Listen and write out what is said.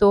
2